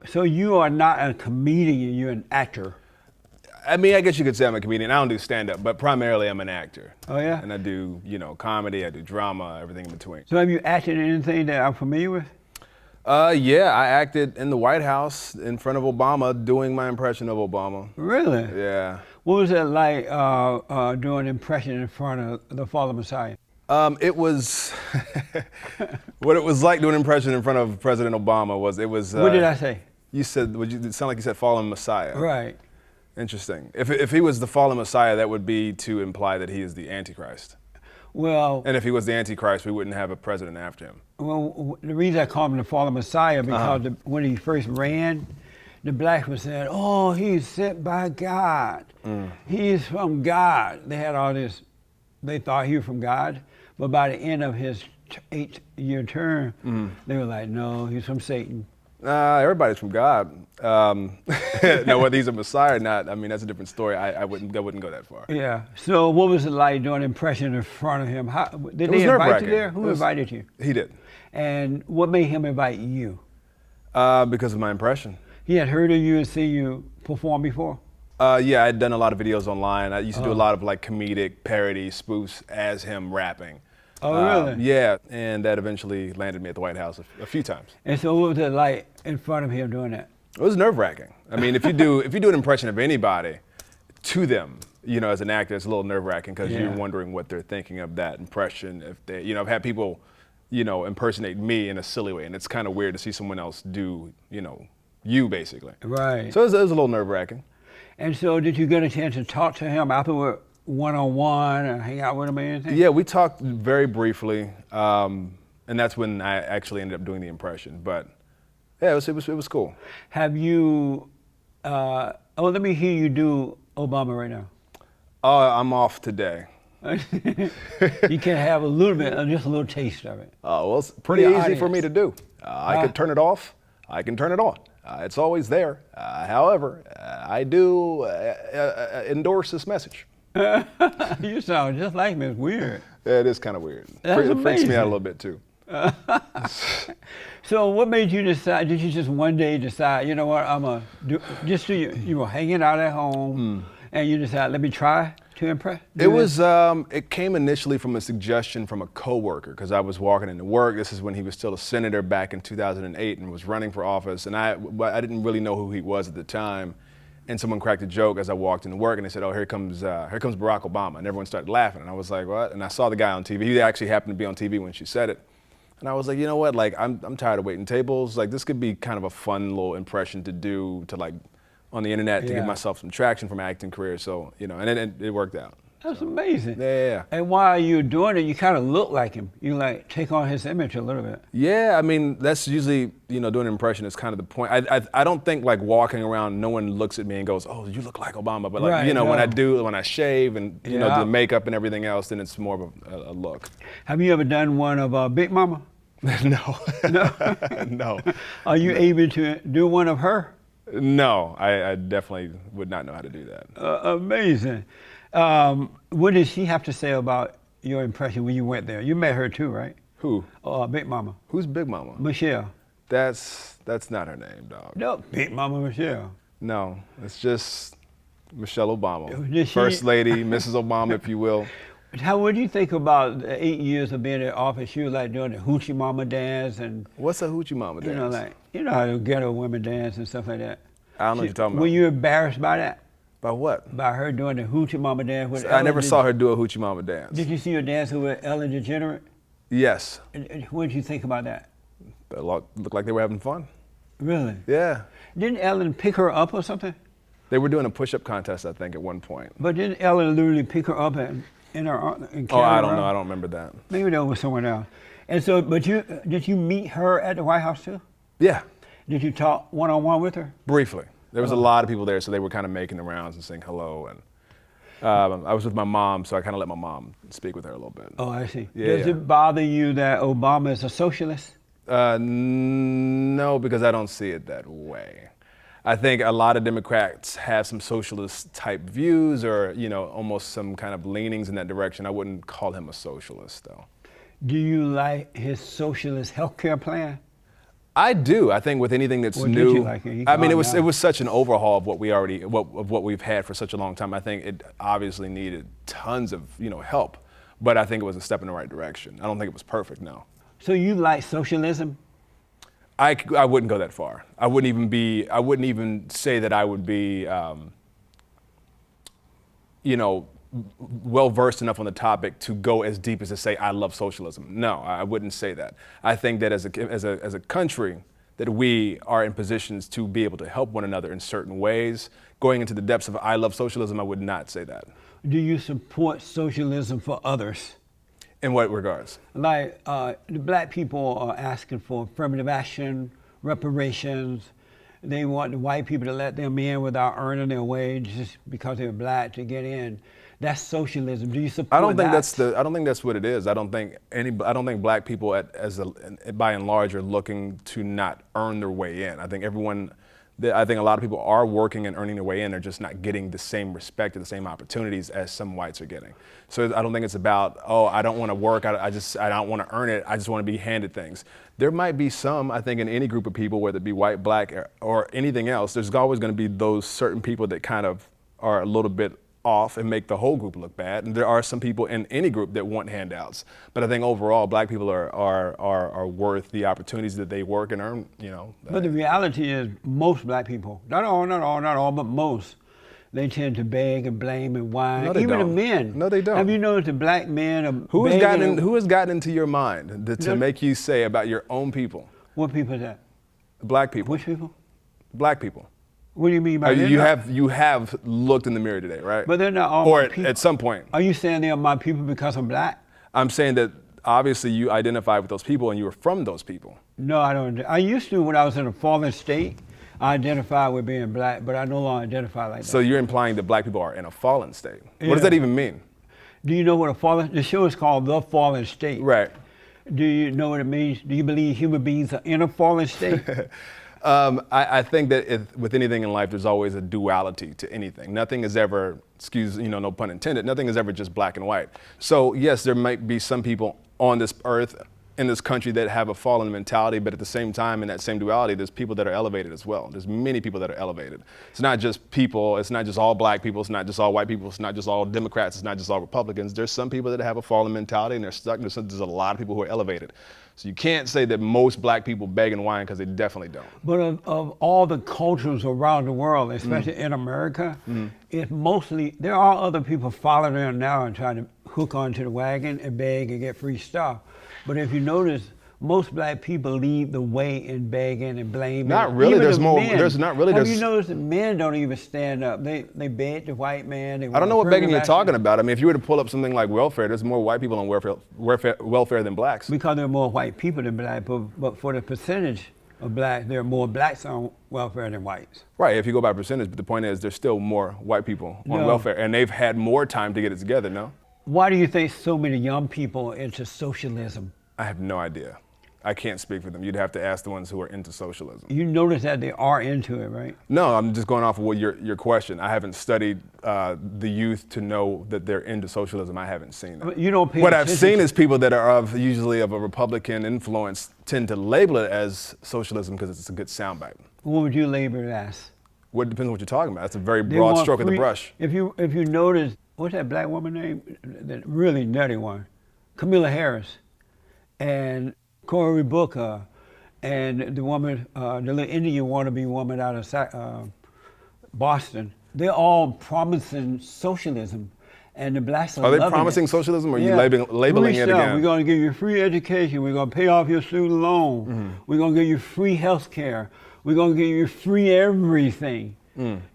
So you are not a comedian, you're an actor. I mean, I guess you could say I'm a comedian. I don't do stand-up, but primarily I'm an actor. Oh, yeah? And I do, comedy, I do drama, everything in between. So have you acted in anything that I'm familiar with? Yeah, I acted in the White House in front of Obama doing my impression of Obama. Really? Yeah. What was it like doing an impression in front of the fallen Messiah? It was, what it was like doing an impression in front of President Obama was, What did I say? You said, it sounded like you said fallen Messiah. Right. Interesting. If he was the fallen Messiah, that would be to imply that he is the Antichrist. Well, And if he was the Antichrist, we wouldn't have a president after him. well, the reason I call him the fallen Messiah because when he first ran, the blacks were saying, "Oh, he's sent by God. He's from God." They had all this. They thought he was from God, but by the end of his 8-year term, they were like, "No, he's from Satan." Everybody's from God. Now, whether he's a Messiah or not, I mean, that's a different story. I wouldn't go that far. Yeah. So what was it like doing an impression in front of him? How, did It was they invite you nerve-wracking. there? Who invited you? He did. And what made him invite you? Because of my impression. He had heard of you and seen you perform before? Yeah, I'd done a lot of videos online. I used to do a lot of like comedic parody spoofs as him rapping. Oh, really? Yeah, and that eventually landed me at the White House a few times. And so what was it like in front of him doing that? It was nerve-wracking. I mean, if you do an impression of anybody to them, as an actor, it's a little nerve-wracking because you're wondering what they're thinking of that impression. If they, I've had people, impersonate me in a silly way, and it's kind of weird to see someone else do, you basically. Right. So it was a little nerve-wracking. And so did you get a chance to talk to him afterward, one-on-one, and hang out with him or anything? Yeah, we talked very briefly, and that's when I actually ended up doing the impression. But yeah, it was cool. Have you? Let me hear you do Obama right now. I'm off today. You can have a little bit, just a little taste of it. Well, it's pretty easy for me to do. I could turn it off. I can turn it on. It's always there. However, I do endorse this message. You sound just like me. It's weird. Yeah, it is kind of weird. That's It freaks me out a amazing. little bit too. So what made you decide, did you just one day decide, you know what, you were hanging out at home and you decided, let me try to impress? It came initially from a suggestion from a coworker because I was walking into work. This is when he was still a senator back in 2008 and was running for office. And I didn't really know who he was at the time. And someone cracked a joke as I walked into work and they said, "Oh, here comes Barack Obama." And everyone started laughing. And I was like, "What?" And I saw the guy on TV. He actually happened to be on TV when she said it. And I was like, you know what? Like, I'm tired of waiting tables. Like, this could be kind of a fun little impression to do to like on the internet to give myself some traction for my acting career. So, and it worked out. That's amazing. Yeah. And while you're doing it, you kind of look like him. You like take on his image a little bit. Yeah, I mean, that's usually, doing an impression is kind of the point. I don't think like walking around, no one looks at me and goes, "Oh, you look like Obama." But like, Right, when I shave and, do the makeup and everything else, then it's more of a look. Have you ever done one of Big Mama? No. No? No. Are you able to do one of her? No, I definitely would not know how to do that. Amazing. What did she have to say about your impression when you went there? You met her too, right? Who? Big Mama. Who's Big Mama? Michelle. That's not her name, dog. No, Big Mama Michelle. No, it's just Michelle Obama. Did she- First Lady, Mrs. Obama, if you will. What do you think about the 8 years of being in office? She was like doing the Hoochie Mama dance and, What's a Hoochie Mama dance? how the ghetto women dance and stuff like that. I don't know what you're talking about. Were you embarrassed by that? By what? By her doing the Hoochie Mama dance with I never Ellen saw her do a Hoochie Mama dance. Did you see her dancing with Ellen DeGeneres? Yes. And what did you think about that? It looked like they were having fun. Really? Yeah. Didn't Ellen pick her up or something? They were doing a push-up contest, I think, at one point. But didn't Ellen literally pick her up and in her arm and carry Oh, I her don't know. around? I don't remember that. Maybe that was someone else. And so, but did you meet her at the White House too? Yeah, Did you talk one-on-one with her? briefly. There was a lot of people there, so they were kind of making the rounds and saying hello. And I was with my mom, so I kind of let my mom speak with her a little bit. Oh, I see. Yeah, Does yeah. it bother you that Obama is a socialist? No, because I don't see it that way. I think a lot of Democrats have some socialist type views or, almost some kind of leanings in that direction. I wouldn't call him a socialist, though. Do you like his socialist health care plan? I do. I think with anything that's Or did new, you like it? I mean, it Gone now. was such an overhaul of what we already of what we've had for such a long time. I think it obviously needed tons of help, but I think it was a step in the right direction. I don't think it was perfect. No. So you like socialism? I wouldn't go that far. I wouldn't even say that I would be, well versed enough on the topic to go as deep as to say I love socialism. No, I wouldn't say that. I think that as a country that we are in positions to be able to help one another in certain ways. Going into the depths of I love socialism, I would not say that. Do you support socialism for others? In what regards? Like the black people are asking for affirmative action, reparations. They want the white people to let them in without earning their wage just because they're black to get in. That's socialism. Do you support that? I don't think that's what it is. I don't think black people by and large are looking to not earn their way in. I think a lot of people are working and earning their way in. They're just not getting the same respect and the same opportunities as some whites are getting. So I don't think it's about, I don't want to work. I don't want to earn it. I just want to be handed things. There might be some, I think, in any group of people, whether it be white, black, or anything else, there's always going to be those certain people that kind of are a little bit off and make the whole group look bad. And there are some people in any group that want handouts. But I think overall, black people are worth the opportunities that they work and earn, But the reality is most black people, not all, but most, they tend to beg and blame and whine. No, they Even don't. the men. No, they don't. Have you noticed the black men are Who begging has gotten into your mind to make you say about your own people? What people is that? Black people. Which people? Black people. What do you mean by that? You have looked in the mirror today, right? But they're not all or my people. At some point. Are you saying they're my people because I'm black? I'm saying that obviously you identify with those people and you were from those people. No, I don't. I used to when I was in a fallen state. I identified with being black, but I no longer identify like that. So you're implying that black people are in a fallen state. Yeah. What does that even mean? Do you know what the show is called The Fallen State. Right. Do you know what it means? Do you believe human beings are in a fallen state? I think that with anything in life, there's always a duality to anything. Nothing is ever, no pun intended, nothing is ever just black and white. So yes, there might be some people on this earth, in this country, that have a fallen mentality, but at the same time, in that same duality, there's people that are elevated as well. There's many people that are elevated. It's not just people, it's not just all black people, it's not just all white people, it's not just all Democrats, it's not just all Republicans. There's some people that have a fallen mentality and they're stuck. There's a lot of people who are elevated. So you can't say that most black people beg and whine, because they definitely don't. But of all the cultures around the world, especially in America, it's mostly, there are other people following them now and trying to hook onto the wagon and beg and get free stuff. But if you notice, most black people lead the way in begging and blaming. Not really. Even There's the more. men. There's not really. Have you noticed that men don't even stand up? They beg the white man. I don't know what begging you're talking about. I mean, if you were to pull up something like welfare, there's more white people on welfare than blacks. Because there are more white people than black, but for the percentage of black, there are more blacks on welfare than whites. Right, if you go by percentage, but the point is there's still more white people on welfare, and they've had more time to get it together, no? Why do you think so many young people are into socialism? I have no idea. I can't speak for them. You'd have to ask the ones who are into socialism. You notice that they are into it, right? No, I'm just going off of what your question. I haven't studied the youth to know that they're into socialism. I haven't seen that. You don't pay What I've attention seen is people that are usually of a Republican influence tend to label it as socialism because it's a good soundbite. What would you label it as? Well, it depends on what you're talking about. It's a very broad stroke of the brush. If you notice, what's that black woman name? That really nutty one, Kamala Harris, and Cory Booker, and the woman, the little Indian wannabe woman out of Boston. They're all promising socialism, and the blacks are they promising socialism, or are you labeling it again? We're going to give you free education. We're going to pay off your student loan. Mm-hmm. We're going to give you free health care. We're going to give you free everything.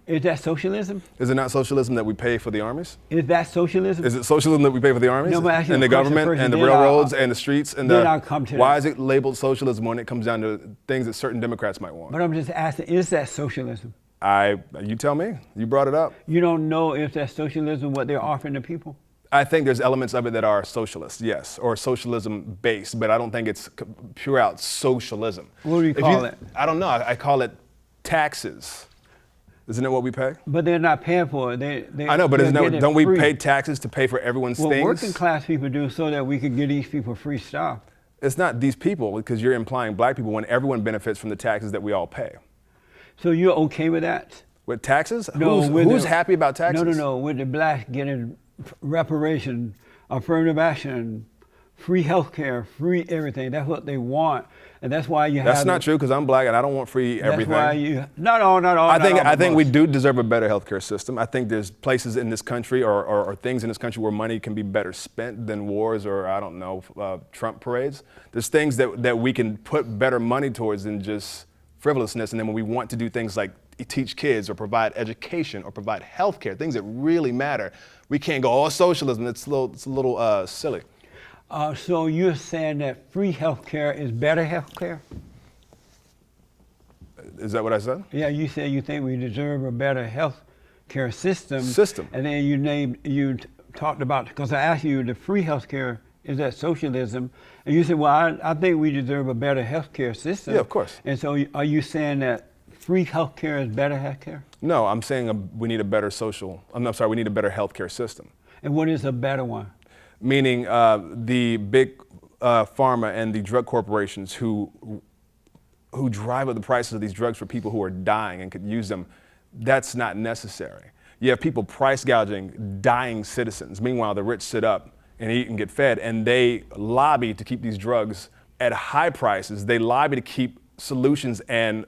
Is that socialism? Is it not socialism that we pay for the armies? Is that socialism? Is it socialism that we pay for the armies? No, and the government and the railroads and the streets and I'll come to why is it labeled socialism when it comes down to things that certain Democrats might want? But I'm just asking, is that socialism? You tell me. You brought it up. You don't know if that's socialism, what they're offering the people? I think there's elements of it that are socialist, yes, or socialism based, but I don't think it's pure out socialism. What do you call it? I don't know. I call it taxes. Isn't it what we pay? But they're not paying for it. I know, but don't we pay taxes to pay for everyone's things? Working class people do so that we can give these people free stuff. It's not these people, because you're implying black people when everyone benefits from the taxes that we all pay. So you're okay with that? With taxes? No, who's happy about taxes? No. With the blacks getting reparation, affirmative action, free health care, free everything. That's what they want. And that's why you have. That's not true, because I'm black and I don't want free everything. That's why you. Not all. I think we do deserve a better healthcare system. I think there's places in this country or things in this country where money can be better spent than wars or, I don't know, Trump parades. There's things that we can put better money towards than just frivolousness. And then when we want to do things like teach kids or provide education or provide healthcare, things that really matter, we can't go, oh, socialism. It's a little silly. So you're saying that free health care is better health care? Is that what I said? Yeah, you said you think we deserve a better health care system. And then you talked about, because I asked you, the free health care, is that socialism? And you said, well, I think we deserve a better health care system. Yeah, of course. And so are you saying that free health care is better health care? No, I'm saying we need a better we need a better health care system. And what is a better one? Meaning the big pharma and the drug corporations who drive up the prices of these drugs for people who are dying and could use them, that's not necessary. You have people price gouging dying citizens. Meanwhile, the rich sit up and eat and get fed, and they lobby to keep these drugs at high prices. They lobby to keep solutions and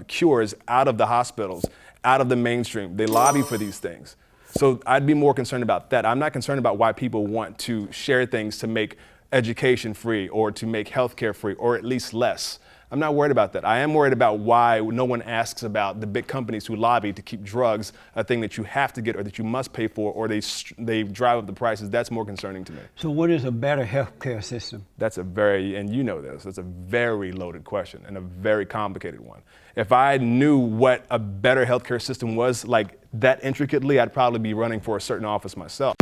cures out of the hospitals, out of the mainstream. They lobby for these things. So I'd be more concerned about that. I'm not concerned about why people want to share things to make education free or to make healthcare free, or at least less. I'm not worried about that. I am worried about why no one asks about the big companies who lobby to keep drugs a thing that you have to get or that you must pay for, or they drive up the prices. That's more concerning to me. So what is a better healthcare system? That's and you know this, that's a very loaded question and a very complicated one. If I knew what a better healthcare system was, like that intricately, I'd probably be running for a certain office myself.